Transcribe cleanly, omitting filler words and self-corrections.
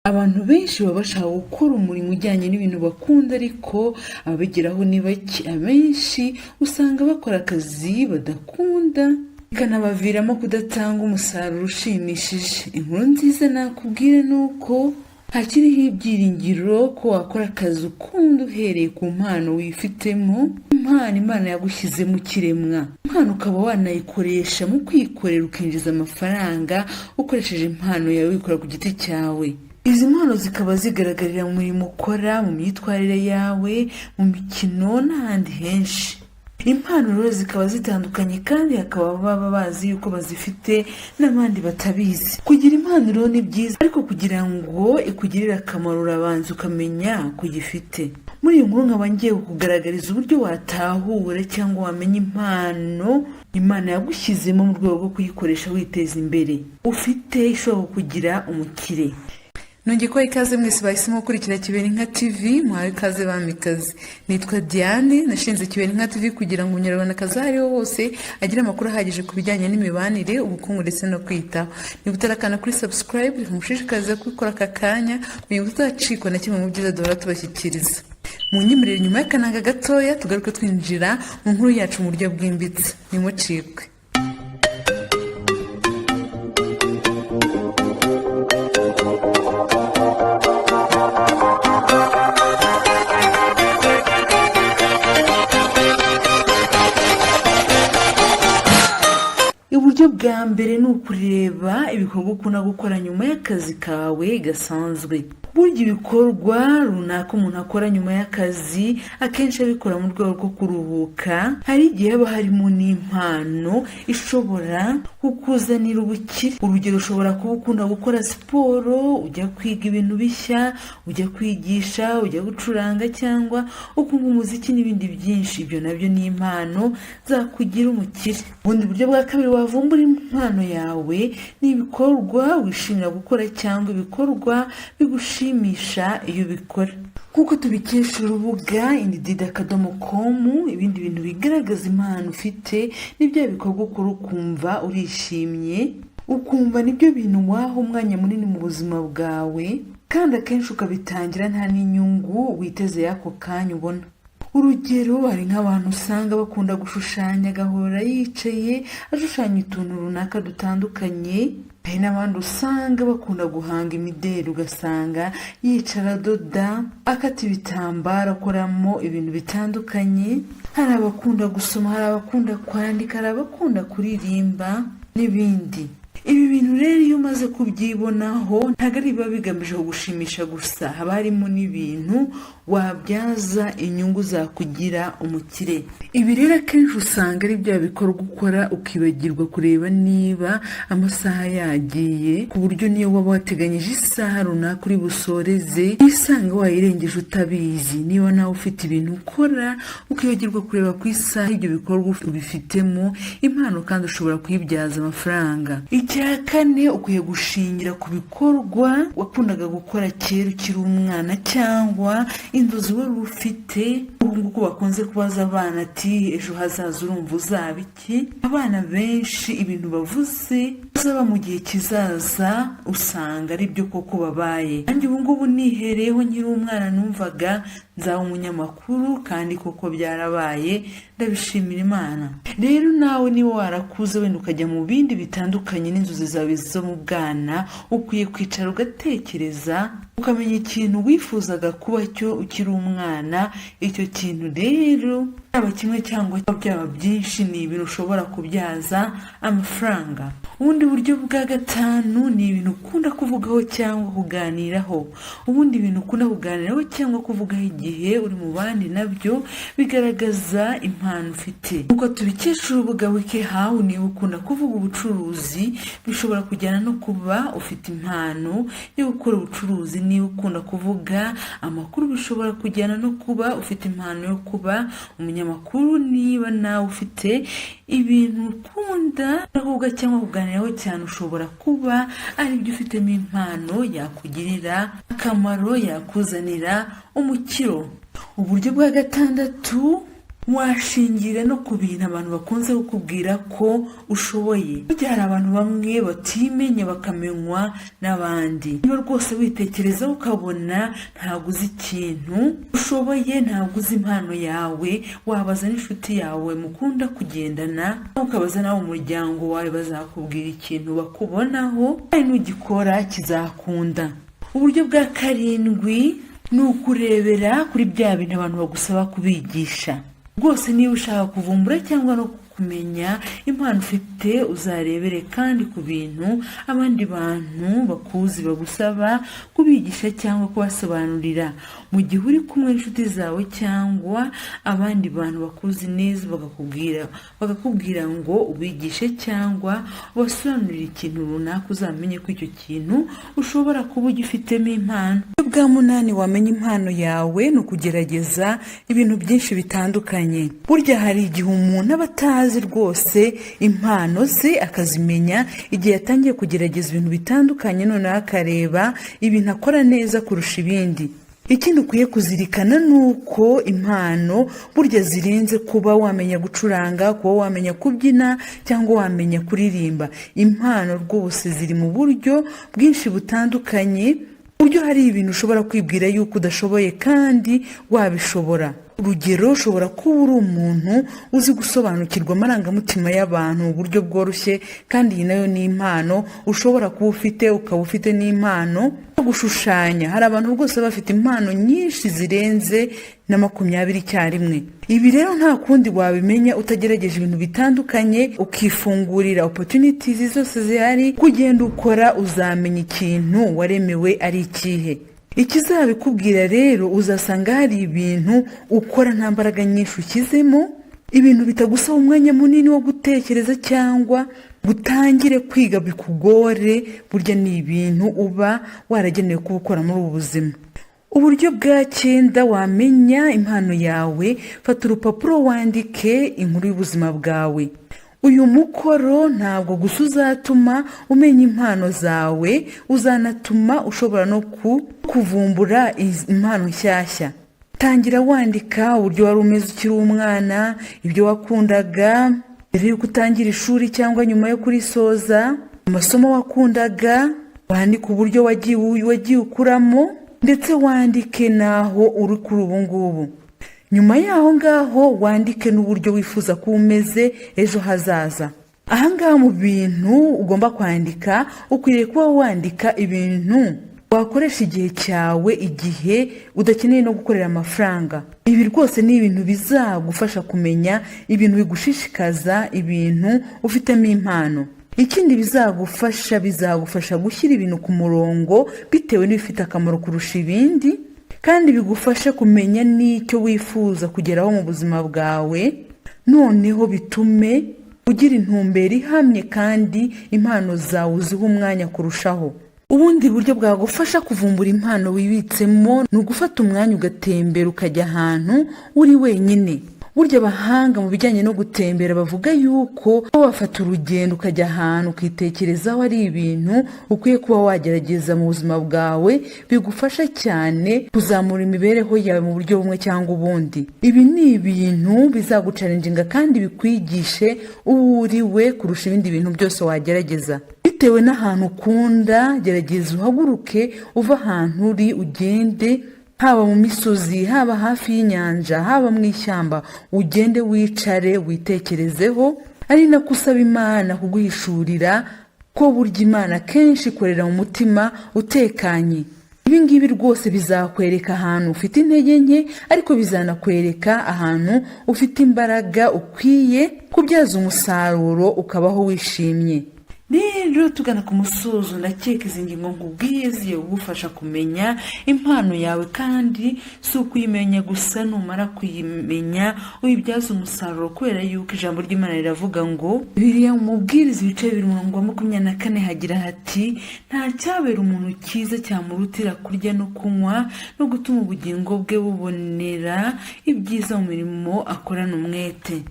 Abantu benshi baba bashaka gukora umurimo ujyanye n'ibintu bakunda ariko ababigeraho ni bake. Abenshi usanga bakora akazi badakunda bikanabaviramo kudatanga umusaruro ushimishije. Inkuru nziza nakubwira ni uko hakiriho ibyiringiro ko wakora akazi ukunda uhereye ku mpano wifitemo, impano Imana yagushyize mu kiremwa. Impano ukaba wanayikoresha mu kwikorera ukinjiza amafaranga ukoresheje impano yawe wikora ku giti cyawe. Izi mpano zikaba zigaragarira mu mirimo ukora, mu myitwarire yawe, mu mikino n'ahandi henshi. Impano rero zikaba zitandukanye kandi hakaba baba bazi yuko bazifite n'abandi batabizi. Kugira impano rero ni byiza ariko kugira ngo ikugirire akamaro urabanza ukamenya ko ugifite. Muri iyi nkuru nkaba ngiye kukugaragariza uburyo watahura cyangwa wamenya impano Imana yagushyizemo mu rwego rwo kuyikoresha witeza imbere ufite ishobora kugira umukire. Nongeye ko ikaze mwese bahisemo gukurikira Kiberinka TV, muhawe ikaze bamikazi. Nitwa Diane, nashinze Kiberinka TV kugira ngo umunyarwandakazi aho ariho hose agire amakuru ahagije ku bijyanye n'imibanire, ubukungu ndetse no kwitaho. Niba utarakanda kuri subscribe, mushishikarize kubikora aka kanya kugira ngo utacikwa na kimwe mu byiza duhora tubashyikiriza. Munyemerere nyuma y'akananga gatoya tugaruke twinjira mu nkuru yacu mu buryo bwimbitse. Nimucikwe. Uburyo bwa mbere ni ukureba ibikorwa ukunda gukora nyuma y'akazi kawe gasanzwe. Burya ibikorwa runaka umuntu akora nyuma y'akazi akenshi abikora mu rwego rwo kuruhuka. Hari igihe haba harimo n'impano ishobora kukuzanira ubukire. Urugero, ushobora kuba ukunda gukora siporo, ujya kwiga ibintu bishya, ujya kwigisha, ujya gucuranga cyangwa ukumva umuziki n'ibindi byinshi. Ibyo nabyo ni impano zakugira umukire. Ubundi buryo bwa kabiri wavumbura impano yawe ni ibikorwa wishimira gukora cyangwa ibikorwa bigushimisha iyo ubikora. Nk'uko tubikesha urubuga indeed.com, ibindi bintu bigaragaza impano ufite nibyo bikorwa ukora ukumva urishimye, ukumva nibyo bintu waha umwanya munini mu buzima bwawe kandi akenshi ukabitangira nta n'inyungu witeze y'ako kanya ubona. Urugero, hari nk'abantu usanga bakunda gushushanya, agahora yicaye ashushanya utuntu runaka dutandukanye. Hari n'abandi usanga bakunda guhanga imideri, ugasanga yicara adoda, akata ibitambaro, akoramo ibintu bitandukanye. Hari abakunda gusoma, hari abakunda kwandika, hari abakunda kuririmba n'ibindi. Ibi bintu rero iyo umaze kubyibonaho ntabwo ari biba bigamije kugushimisha gusa, haba harimo n'ibintu wabyaza inyungu zakugira umukire. Ibi rero akenshi usanga ari bya bikorwa ukora ukibagirwa kureba niba amasaha yagiye, ku buryo niyo waba wateganyije isaha runaka uri busoreze isanga wayirengeje utabizi. Niba nawe ufite ibintu ukora ukibagirwa kureba ku isaha, ibyo bikorwa ubifitemo impano kandi ushobora kuyibyaza amafaranga. Icya kane, ukwiye gushingira ku bikorwa wakundaga gukora kera ukiri umwana cyangwa inzozi wari ufite. Ubu ngubu bakunze kubaza abana ati ejo hazaza urumva uzaba iki? Abana benshi ibintu bavuze bazaba mu gihe kizaza usanga ari byo koko babaye. Nanjye ubu ngubu nihereyeho nkiri umwana numvaga nzaba umunyamakuru kandi koko byarabaye, ndabishimira Imana. Rero nawe niba warakuze wenda ukajya mu bindi bitandukanye n'inzozi zawe zo mu bwana, ukwiye kwicara ugatekereza ukamenya ikintu wifuzaga kuba cyo ukiri umwana. Icyo kintu rero yaba kimwe cyangwa byaba byinshi ni ibintu ushobora kubyaza amafaranga. Ubundi buryo bwa gatanu ni ibintu ukunda kuvugaho cyangwa kuganiraho. Ubundi ibintu ukunda kuganiraho cyangwa kuvugaho igihe uri mu bandi nabyo bigaragaza impano ufite. Uko tubikesha urubuga WikiHow, niba ukunda kuvuga ubucuruzi bishobora kujyana no kuba ufite impano yo gukora ubucuruzi. Niba ukunda kuvuga amakuru bishobora kujyana no kuba ufite impano yo kuba umunyamakuru. Niba nawe ufite ibintu ukunda kuvuga cyangwa kuganiraho cyane, ushobora kuba ari byo ufitemo impano yakugirira akamaro, yakuzanira umukiro. Uburyo bwa gatandatu washingira no ku bintu abantu bakunze kukubwira ko ushoboye. Burya hari abantu bamwe batimenya bakamenywa n'abandi. Niba rwose witekerezaho ukabona ntabwo uzi ikintu ushoboye, ntabwo uzi impano yawe, wabaza n'inshuti yawe mukunda kugendana, ukabaza nawe umuryango wawe, bazakubwira ikintu bakubonaho kandi nugikora kizakunda. Uburyo bwa karindwi ni ukurebera kuri bya bintu abantu bagusaba kubigisha. Rwose niba ushaka kuvumbura cyangwa no kumenya impano ufite, uzarebere kandi ku bintu abandi bantu bakuzi bagusaba kubigisha cyangwa kubasobanurira. Mu gihe uri kumwe n'inshuti zawe cyangwa abandi bantu bakuzi neza bakakubwira ngo ubigishe cyangwa ubasobanurire ikintu runaka, uzamenye ko icyo kintu ushobora kuba ugifitemo impano. Bwa munani wamenya impano yawe ni ukugerageza ibintu byinshi bitandukanye. Burya hari igihe umuntu aba atazi rwose impano ze, akazimenya igihe yatangiye kugerageza ibintu bitandukanye, noneho akareba ibintu akora neza kurusha ibindi. Ikindi ukwiye kuzirikana ni uko impano burya zirenze kuba wamenya gucuranga, kuba wamenya kubyina cyangwa wamenya kuririmba. Impano rwose ziri mu buryo bwinshi butandukanye, buryo hari ibintu ushobora kwibwira yuko udashoboye kandi wabishobora. Urugero, ushobora kuba uri umuntu uzi gusobanukirwa amarangamutima y'abantu mu buryo bworoshye, kandi iyi nayo ni impano ushobora kuba ufite. Ukaba ufite n'impano yo gushushanya. Hari abantu rwose bafite impano nyinshi zirenze na 20 icyarimwe. Ibi rero nta kundi wabimenya utagerageje ibintu bitandukanye, ukifungurira opportunities zose zihari, kugenda ukora uzamenya ikintu waremewe ari ikihe. Ikizabikubwira rero, uzasanga hari ibintu ukora nta mbaraga nyinshi ukizemo, ibintu bitagusaba umwanya munini wo gutekereza cyangwa gutangire kwiga bikugore. Burya ni ibintu uba waragenewe kubukora muri ubu buzima. Uburyo bwa 9 wamenya impano yawe, fata urupapuro wandike inkuru y'ubuzima bwawe. Uyu mukoro ntabwo gusa uzatuma umenya impano zawe, uzanatuma ushobora no kuvumbura impano nshyashya. Tangira wandika uburyo wari umeze ukiri umwana, ibyo wakundaga mbere yuko utangira ishuri cyangwa nyuma yo kurisoza, amasomo wakundaga, wandike uburyo wagiye ukuramo, ndetse wandike naho uri kuri ubu ngubu. Nyuma yaho ngaho wandike n'uburyo wifuza ko umeze ejo hazaza. Ahangaha mu bintu ugomba kwandika, ukwiriye kuba wandika ibintu wakoresha igihe cyawe, igihe udakeneye no gukorera amafaranga. Ibi rwose ni ibintu bizagufasha kumenya ibintu bigushishikaza, ibintu ufitemo impano. Ikindi bizagufasha gushyira ibintu ku murongo bitewe n'ibifite akamaro kurusha ibindi, kandi bigufasha kumenya n'icyo wifuza kugeraho mu buzima bwawe, noneho bitume ugira intumbero ihamye kandi impano zawe uziha umwanya kurushaho. Ubundi buryo bwagufasha kuvumbura impano wibitsemo ni ugufata umwanya ugatembera, ukajya ahantu uri wenyine. Burya abahanga mu bijyanye no gutembera bavuga yuko wafata urugendo ukajya ahantu ukitekerezaho ari ibintu ukwiye kuba wagerageza mu buzima bwawe, bigufasha cyane kuzamura imibereho yawe mu buryo bumwe cyangwa ubundi. Ibi ni ibintu bizagucalenjinga kandi bikwigishe uwo uriwe kurusha ibindi bintu byose wagerageza. Bitewe n'ahantu ukunda, gerageza uhaguruke uva ahantu uri ugende, haba mu misozi, haba hafi y'inyanja, haba mu ishyamba, ugende wicare witekerezeho. Ari nako usaba Imana kuguhishurira ko burya Imana kenshi ikorera mu mutima utekanye. Ibi ngibi rwose bizakwereka ahantu ufite intege nke, ariko bizanakwereka ahantu ufite imbaraga ukwiye kubyaza umusaruro ukabaho wishimye. Rero tugana ku musozo, ndakeka izi ngingo nkubwiye zigiye kugufasha kumenya impano yawe, kandi si ukuyimenya gusa, numara kuyimenya uyibyaza umusaruro, kubera yuko ijambo ry'Imana riravuga ngo, Bibiliya mu Mubwiriza ibice 2:24 hagira hati, nta cyabera umuntu cyiza cyamurutira kurya no kunywa no gutuma ubugingo bwe bubonera ibyiza mu mirimo akorana umwete.